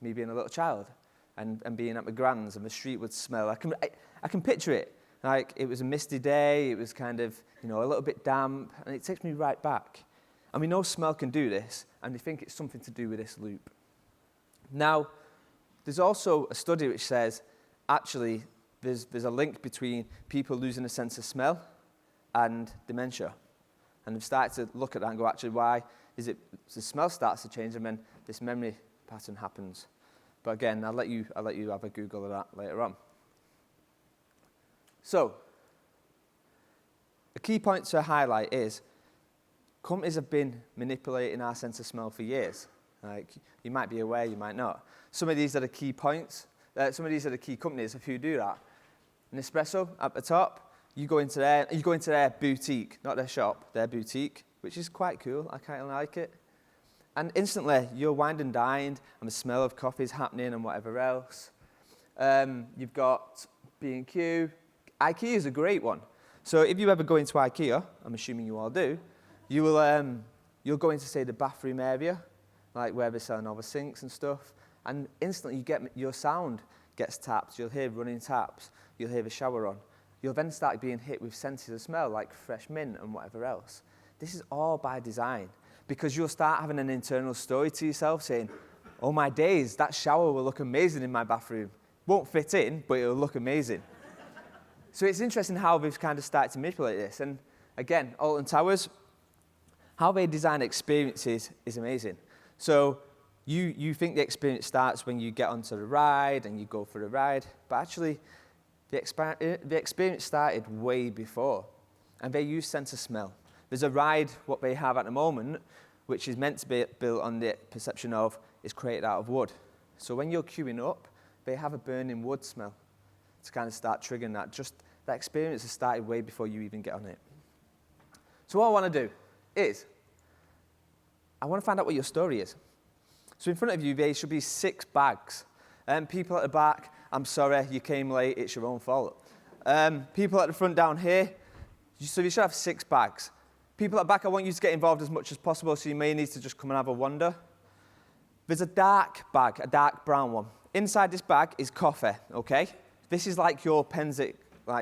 me being a little child and being at my grand's, and the street would smell. I can picture it. Like it was a misty day, it was kind of, a little bit damp, and it takes me right back. And we know smell can do this, and we think it's something to do with this loop. Now, there's also a study which says, actually, there's a link between people losing a sense of smell and dementia. And we've started to look at that and go, actually, why is it the smell starts to change and then this memory pattern happens? But again, I'll let you have a Google of that later on. So, a key point to highlight is companies have been manipulating our sense of smell for years. Like, you might be aware, you might not. Some of these are the key points. Some of these are the key companies who do that. Nespresso at the top, you go into their boutique, not their shop, their boutique, which is quite cool. I kind of like it. And instantly, you're wined and dined, and the smell of coffee is happening and whatever else. You've got B&Q. IKEA is a great one. So if you ever go into IKEA, I'm assuming you all do, you'll go into, say, the bathroom area, like where they're selling all the sinks and stuff, and instantly your sound gets tapped. You'll hear running taps. You'll hear the shower on. You'll then start being hit with senses of smell, like fresh mint and whatever else. This is all by design, because you'll start having an internal story to yourself saying, oh my days, that shower will look amazing in my bathroom. Won't fit in, but it'll look amazing. So it's interesting how we've kind of started to manipulate this. And again, Alton Towers, how they design experiences is amazing. So you think the experience starts when you get onto the ride and you go for the ride, but actually the experience started way before, and they use sense of smell. There's a ride, what they have at the moment, which is meant to be built on the perception of is created out of wood. So when you're queuing up, they have a burning wood smell to kind of start triggering that. Just that experience has started way before you even get on it. So what I want to do is, I want to find out what your story is. So in front of you, there should be 6 bags. People at the back, I'm sorry, you came late, it's your own fault. People at the front down here, so you should have 6 bags. People at the back, I want you to get involved as much as possible, so you may need to just come and have a wander. There's a dark bag, a dark brown one. Inside this bag is coffee, okay? This is like your Penzic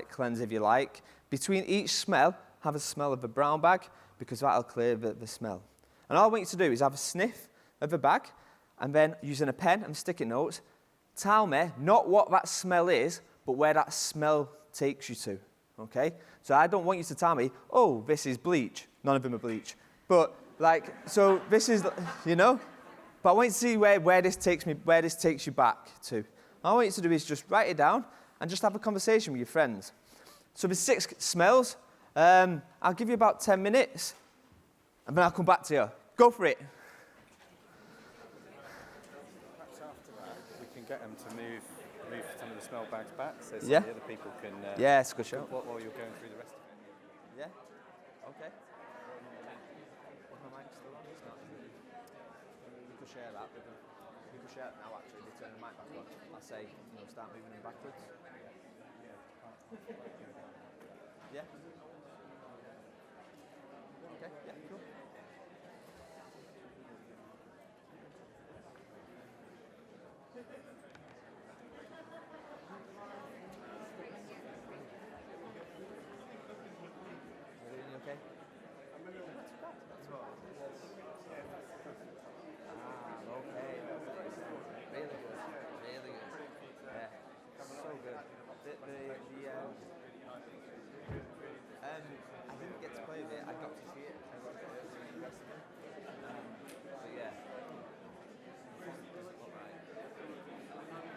cleanse, if you like. Between each smell, have a smell of the brown bag, because that'll clear the smell. And all I want you to do is have a sniff of the bag, and then using a pen and sticky notes, tell me not what that smell is, but where that smell takes you to, okay? So I don't want you to tell me, oh, this is bleach. None of them are bleach. But, so this is, But I want you to see where this takes you back to. All I want you to do is just write it down and just have a conversation with your friends. So there's 6 smells. I'll give you about 10 minutes, and then I'll come back to you. Go for it. Perhaps after that, we can get them to move some of the smell bags back, so some Yeah. of the other people can. Yeah, it's a good show. While you're going through the rest of it. Yeah? Okay. Is my mic still on? It's not. We could share that. We could share it now, actually. They turn the mic back on. I'll say, start moving them backwards. Yeah? Okay, yeah, cool. Everything okay? Okay. Really good. Really good. Yeah. So good. I didn't get to play with it. I got to see it. But yeah.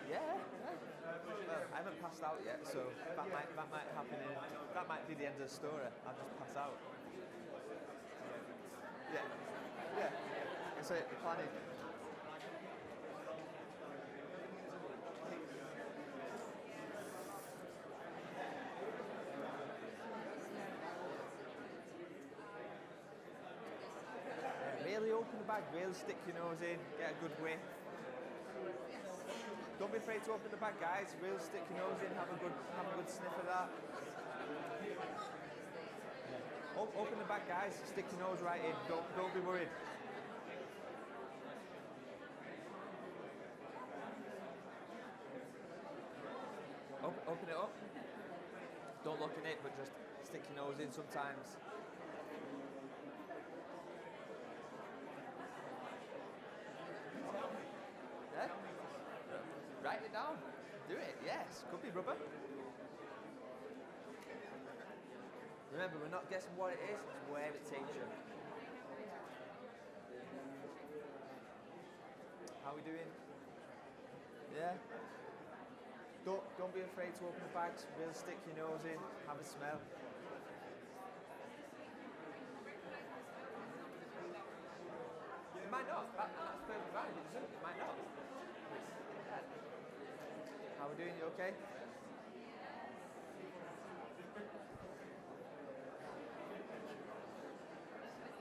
Yeah. Well, I haven't passed out yet, so that might might be the end of the story. I'll just pass out. Yeah. Yeah. That's it. Planning. Really open the bag, really stick your nose in, get a good whiff. Don't be afraid to open the bag, guys. Really stick your nose in, have a good sniff of that. Open the bag, guys. Stick your nose right in. Don't be worried. Open it up. Don't look in it, but just stick your nose in sometimes. Yeah? Write it down. Do it. Yes. Could be rubber. Remember, we're not guessing what it is, it's where it takes you. How are we doing? Yeah? Don't be afraid to open the bags. Really stick your nose in, have a smell. It might not. That's perfectly fine. It might not. How are we doing? You okay?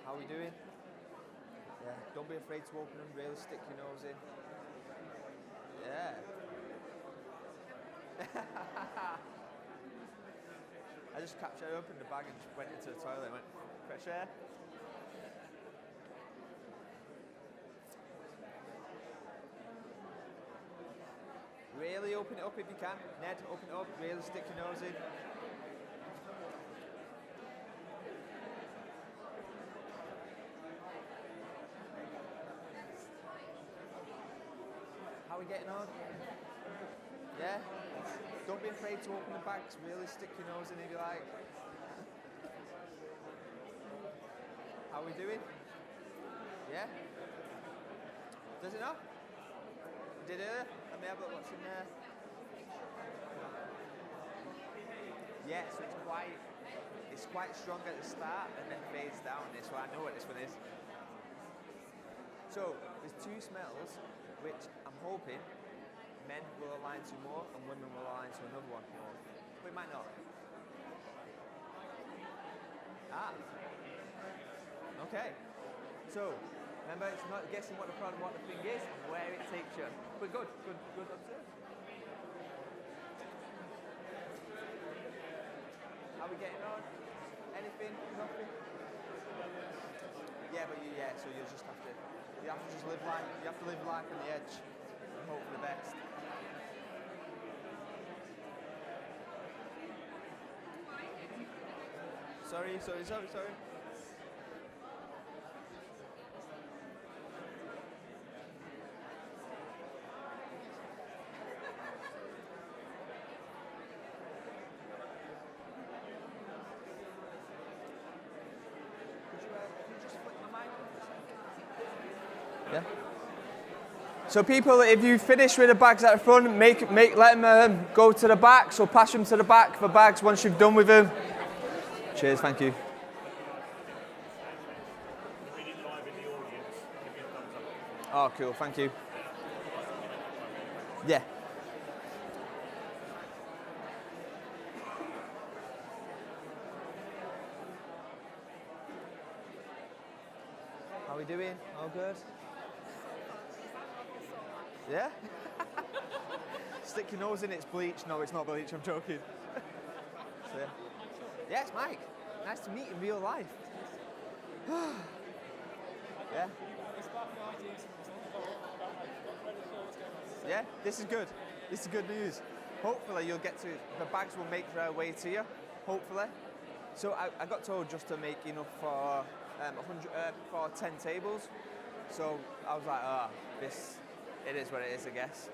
How are we doing? Yeah. Don't be afraid to open them. Really stick your nose in. Yeah. I just captured, I opened the bag and just went into the toilet and went, fresh air. Really open it up if you can. Ned, open it up, really stick your nose in. How are we getting on? Yeah? Don't be afraid to open the bags, really stick your nose in if you like. How are we doing? Yeah? Does it not? Did it? Let me have a look what's in there. Yeah, so it's quite strong at the start and then fades down. So I know what this one is. So there's two smells which I'm hoping men will align to more and women will align to another one more. But it might not. Okay. So remember, it's not guessing what the product, what the thing is, and where it takes you. But good observe. How are we getting on? Anything? Nothing? Yeah, but so you'll just have to, live life on the edge and hope for the best. Sorry. Yeah. So people, if you finish with the bags at the front, let them go to the back. So pass them to the back for bags once you've done with them. Cheers, thank you. Oh, cool, thank you. Yeah. How are we doing? All good? Yeah? Stick your nose in, it's bleach. No, it's not bleach, I'm joking. So, yeah. Yes, Mike. Nice to meet you in real life. Yeah? Yeah, this is good. This is good news. Hopefully you'll get to, the bags will make their way to you, hopefully. So I got told just to make enough for 10 tables. So I was like, it is what it is, I guess.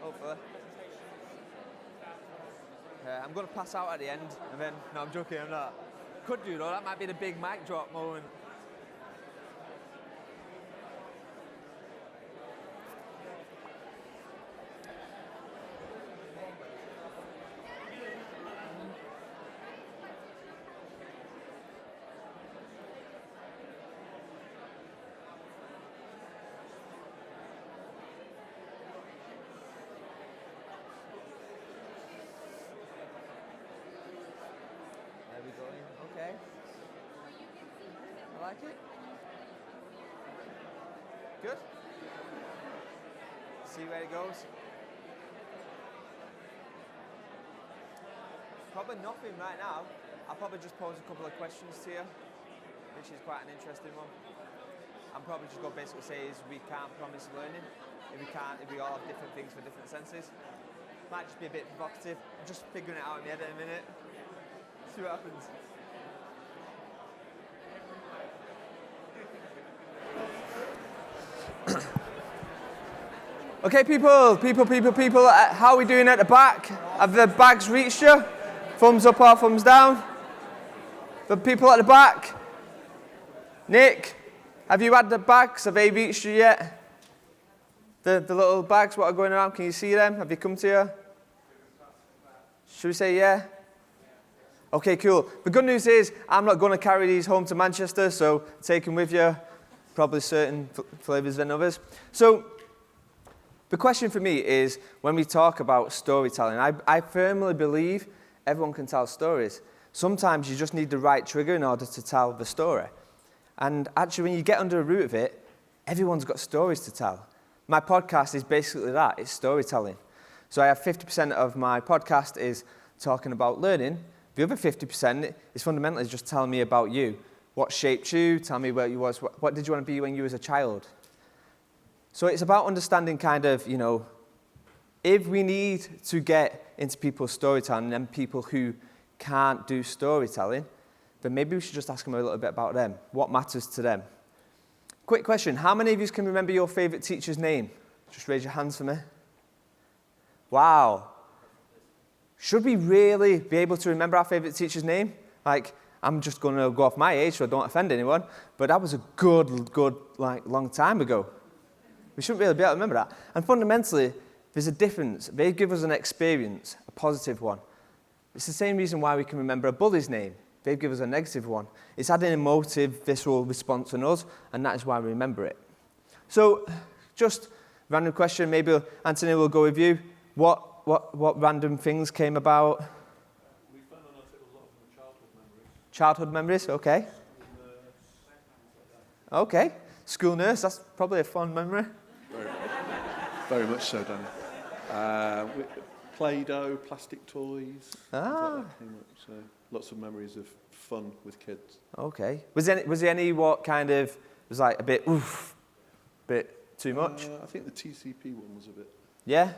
Hopefully. I'm going to pass out at the end, and then, no, I'm joking, I'm not. Could do though, that might be the big mic drop moment. like it. Good. See where it goes. Probably nothing right now. I'll probably just pose a couple of questions to you, which is quite an interesting one. I'm probably just going to basically say is we can't promise learning if we all have different things for different senses. Might just be a bit provocative. I'm just figuring it out in my head in a minute. See what happens. Okay, people, how are we doing at the back? Have the bags reached you? Thumbs up or thumbs down? The people at the back? Nick, have you had the bags? Have they reached you yet? The little bags, what are going around, can you see them? Have they come to you? Should we say yeah? Okay, cool. The good news is I'm not going to carry these home to Manchester, so take them with you. Probably certain flavours than others. So the question for me is, when we talk about storytelling, I firmly believe everyone can tell stories. Sometimes you just need the right trigger in order to tell the story. And actually, when you get under the root of it, everyone's got stories to tell. My podcast is basically that, it's storytelling. So I have 50% of my podcast is talking about learning. The other 50% is fundamentally just telling me about you. What shaped you, tell me where you was, what did you want to be when you was a child? So it's about understanding kind of, you know, if we need to get into people's storytelling and people who can't do storytelling, then maybe we should just ask them a little bit about them. What matters to them? Quick question, how many of you can remember your favourite teacher's name? Just raise your hands for me. Wow. Should we really be able to remember our favourite teacher's name? Like, I'm just going to go off my age so I don't offend anyone, but that was a good, long time ago. We shouldn't really be able to remember that. And fundamentally, there's a difference. They give us an experience, a positive one. It's the same reason why we can remember a bully's name. They give us a negative one. It's had an emotive, visceral response on us, and that is why we remember it. So, just random question, maybe Anthony will go with you. What random things came about? We found on it a lot of them childhood memories. Childhood memories, okay. Okay. School nurse, that's probably a fond memory. Very much so, Danny. Play-Doh, plastic toys. Ah. Like that came up, so lots of memories of fun with kids. Okay. Was there any what kind of was like a bit bit too much? I think the TCP one was a bit. Yeah.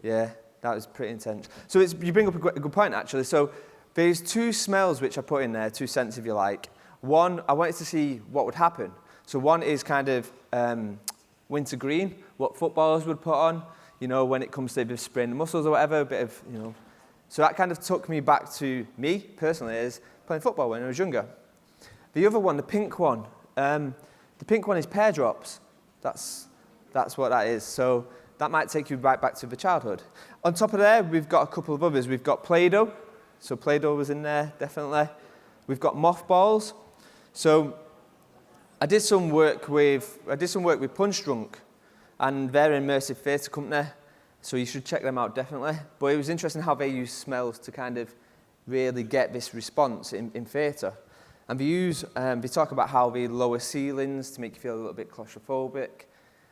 Yeah, that was pretty intense. So you bring up a good point actually. So there's two smells which I put in there, two scents if you like. One, I wanted to see what would happen. So one is kind of winter green, what footballers would put on, you know, when it comes to the sprained muscles or whatever, a bit of, you know. So that kind of took me back to me, personally, as playing football when I was younger. The other one, the pink one is pear drops. That's what that is. So that might take you right back to the childhood. On top of there, we've got a couple of others. We've got Play-Doh. So Play-Doh was in there, definitely. We've got mothballs. So I did some work with Punch Drunk, and they're an immersive theatre company, so you should check them out definitely. But it was interesting how they use smells to kind of really get this response in theatre. And they talk about how they lower ceilings to make you feel a little bit claustrophobic,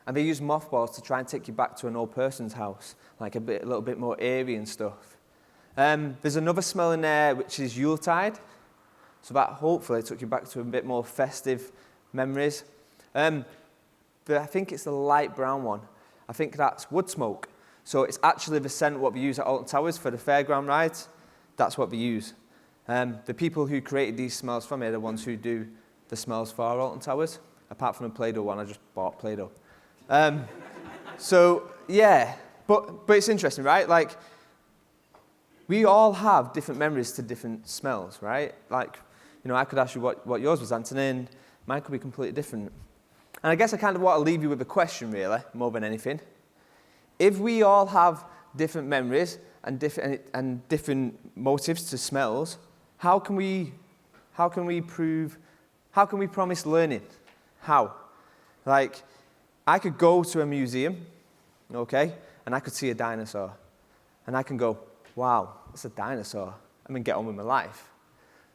and they use mothballs to try and take you back to an old person's house, like a little bit more airy and stuff. There's another smell in there which is Yuletide, so that hopefully took you back to a bit more festive memories. But I think it's the light brown one. I think that's wood smoke. So it's actually the scent what we use at Alton Towers for the fairground rides. That's what we use. The people who created these smells for me are the ones who do the smells for Alton Towers. Apart from the Play-Doh one, I just bought Play-Doh. So yeah, but it's interesting, right? Like, we all have different memories to different smells, right? Like, you know, I could ask you what yours was, Anthony, and mine could be completely different. And I guess I kind of want to leave you with a question, really, more than anything. If we all have different memories and different motives to smells, how can we promise learning? How? Like, I could go to a museum, okay, and I could see a dinosaur. And I can go, wow, it's a dinosaur. I'm going to get on with my life.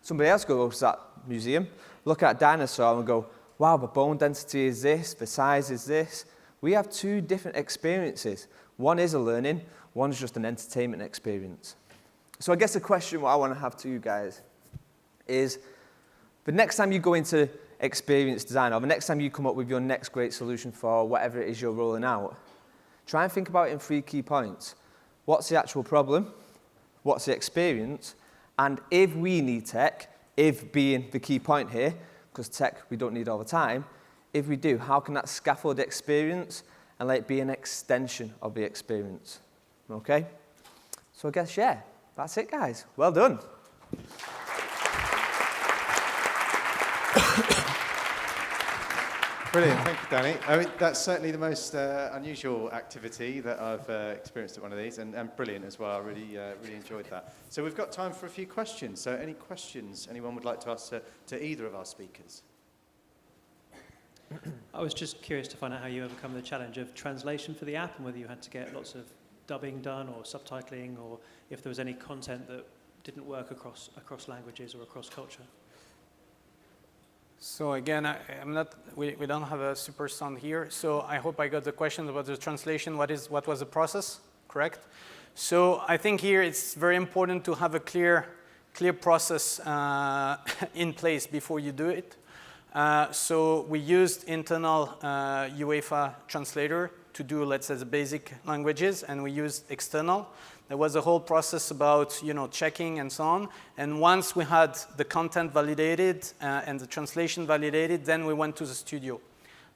Somebody else goes to museum, look at a dinosaur and go, wow, the bone density is this, the size is this. We have two different experiences. One is a learning, one's just an entertainment experience. So I guess the question what I want to have to you guys is, the next time you go into experience design, or the next time you come up with your next great solution for whatever it is you're rolling out, try and think about it in 3 key points. What's the actual problem? What's the experience? And if we need tech, if being the key point here, because tech we don't need all the time, if we do, how can that scaffold the experience and let it be an extension of the experience? Okay? So I guess, yeah, that's it, guys. Well done. Brilliant, thank you, Danny. I mean, that's certainly the most unusual activity that I've experienced at one of these, and brilliant as well. I really enjoyed that. So we've got time for a few questions. So any questions anyone would like to ask to either of our speakers? I was just curious to find out how you overcome the challenge of translation for the app, and whether you had to get lots of dubbing done or subtitling, or if there was any content that didn't work across languages or across culture. So again, we don't have a super sound here, so I hope I got the question about the translation. What was the process, correct? So I think here it's very important to have a clear process in place before you do it. So we used internal UEFA translator to do, let's say, the basic languages, and we used external. There was a whole process about, checking and so on. And once we had the content validated and the translation validated, then we went to the studio.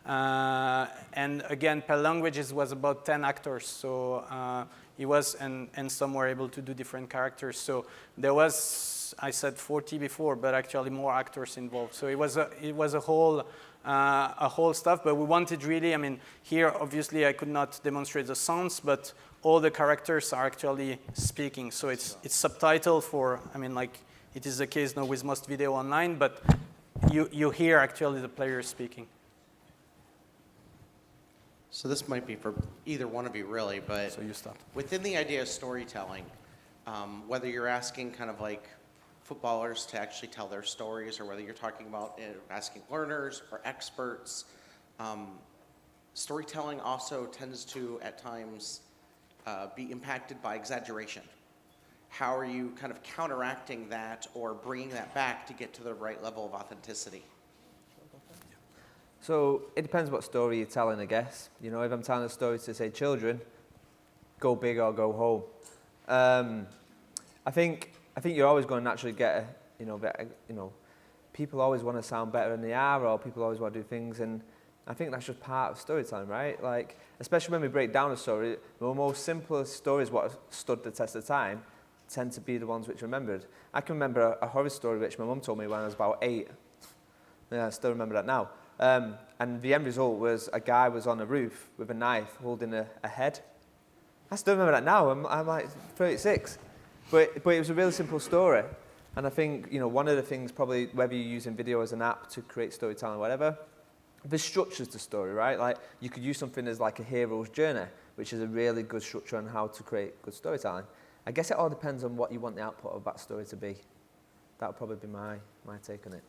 And again, per language, it was about 10 actors. So it was, and some were able to do different characters. So there was, I said 40 before, but actually more actors involved. So it was a whole stuff. But we wanted really, I mean, here obviously I could not demonstrate the sounds, but all the characters are actually speaking. So it's subtitled for, I mean, like it is the case now with most video online, but you hear actually the players speaking. So this might be for either one of you, really, but So you start. within the idea of storytelling, whether you're asking kind of like footballers to actually tell their stories, or whether you're talking about asking learners or experts, storytelling also tends to, at times, be impacted by exaggeration. How are you kind of counteracting that or bringing that back to get to the right level of authenticity? So it depends what story you're telling, I guess. If I'm telling a story to, say, children, go big or go home. I think you're always going to naturally get people always want to sound better than they are, or people always want to do things, and I think that's just part of storytelling, right? Like, especially when we break down a story, the most simplest stories what have stood the test of time tend to be the ones which are remembered. I can remember a horror story which my mum told me when I was about 8. Yeah, I still remember that now. And the end result was a guy was on a roof with a knife holding a head. I still remember that now. I'm like 36. But it was a really simple story. And I think, one of the things probably, whether you're using video as an app to create storytelling or whatever, the structure's the story, right? Like, you could use something as like a hero's journey, which is a really good structure on how to create good storytelling. I guess it all depends on what you want the output of that story to be. That would probably be my take on it.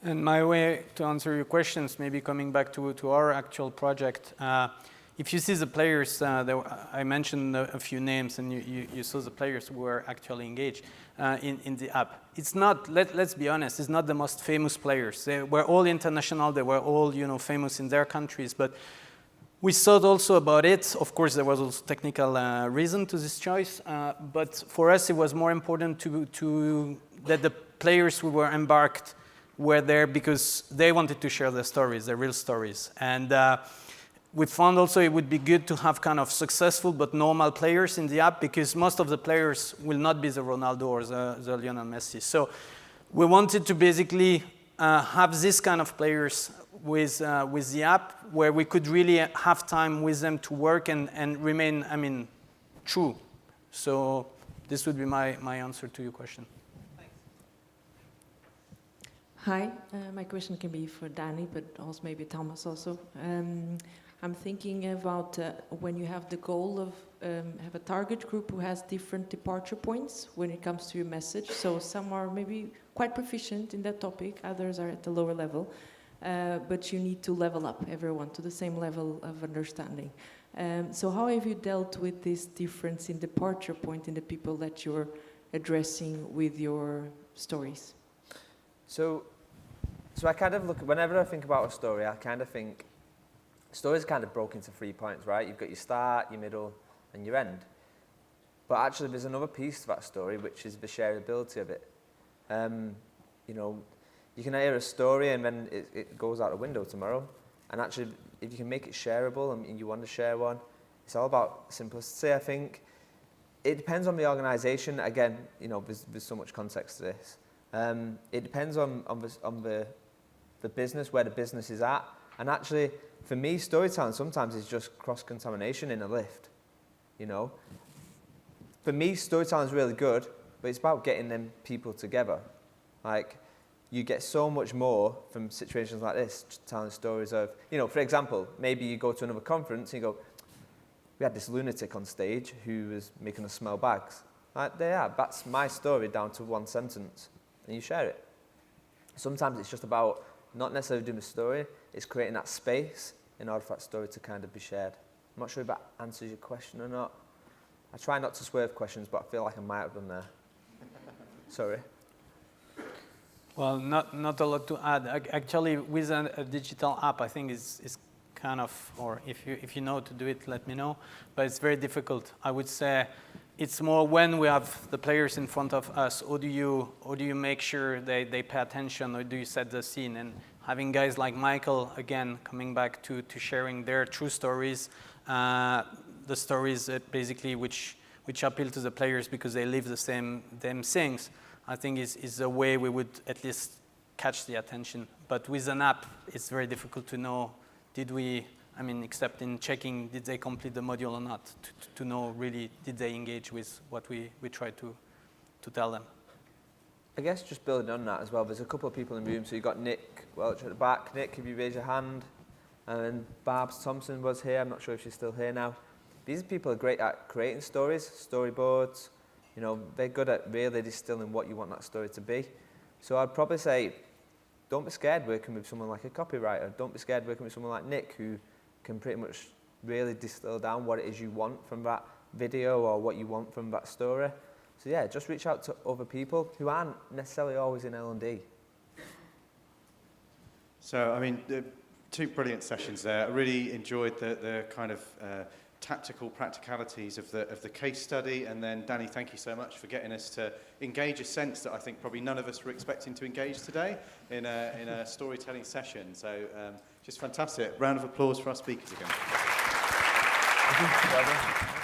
And my way to answer your questions, maybe coming back to our actual project, if you see the players, I mentioned a few names, and you saw the players who were actually engaged in the app. It's not, let's be honest, it's not the most famous players. They were all international, they were all famous in their countries, but we thought also about it. Of course, there was also technical reason to this choice, but for us it was more important that the players who were embarked were there because they wanted to share their stories, their real stories. And we found also it would be good to have kind of successful but normal players in the app, because most of the players will not be the Ronaldo or the Lionel Messi. So we wanted to basically have this kind of players with the app, where we could really have time with them to work and remain, true. So this would be my answer to your question. Hi, my question can be for Danny, but also maybe Thomas also. I'm thinking about when you have the goal of have a target group who has different departure points when it comes to your message. So some are maybe quite proficient in that topic, others are at the lower level, but you need to level up everyone to the same level of understanding. So how have you dealt with this difference in departure point in the people that you're addressing with your stories? So I kind of look, whenever I think about a story, I kind of think, stories kind of broke into 3 points, right? You've got your start, your middle, and your end. But actually there's another piece to that story, which is the shareability of it. You know, you can hear a story and then it goes out the window tomorrow. And actually, if you can make it shareable and you want to share one, it's all about simplicity, I think. It depends on the organisation. Again, you know, there's so much context to this. It depends on the business, where the business is at. And actually, for me, storytelling sometimes is just cross-contamination in a lift, you know. For me, storytelling is really good, but it's about getting them people together. Like, you get so much more from situations like this, just telling stories of, you know, for example, maybe you go to another conference and you go, we had this lunatic on stage who was making us smell bags. Like, that's my story down to one sentence, and you share it. Sometimes it's just about not necessarily doing the story, it's creating that space in order for that story to kind of be shared. I'm not sure if that answers your question or not. I try not to swerve questions, but I feel like I might have done there. Sorry. Well, not a lot to add. Actually, with a digital app, I think is kind of, or if you know how to do it, let me know. But it's very difficult. I would say it's more when we have the players in front of us, how do you make sure they pay attention, or do you set the scene? And having guys like Michael, again, coming back to sharing their true stories, the stories basically which appeal to the players because they live the same things, I think is a way we would at least catch the attention. But with an app, it's very difficult to know, except in checking, did they complete the module or not, to know really, did they engage with what we try to tell them. I guess just building on that as well, there's a couple of people in the room. So you've got Nick Welch at the back. Nick, if you raise your hand. And then Barbs Thompson was here. I'm not sure if she's still here now. These people are great at creating stories, storyboards. You know, they're good at really distilling what you want that story to be. So I'd probably say, don't be scared working with someone like a copywriter. Don't be scared working with someone like Nick, who can pretty much really distill down what it is you want from that video or what you want from that story. So yeah, just reach out to other people who aren't necessarily always in L&D. So, I mean, two brilliant sessions there. I really enjoyed the kind of tactical practicalities of the case study. And then, Danny, thank you so much for getting us to engage a sense that I think probably none of us were expecting to engage today in a storytelling session. So, just fantastic. Round of applause for our speakers again. Thank you.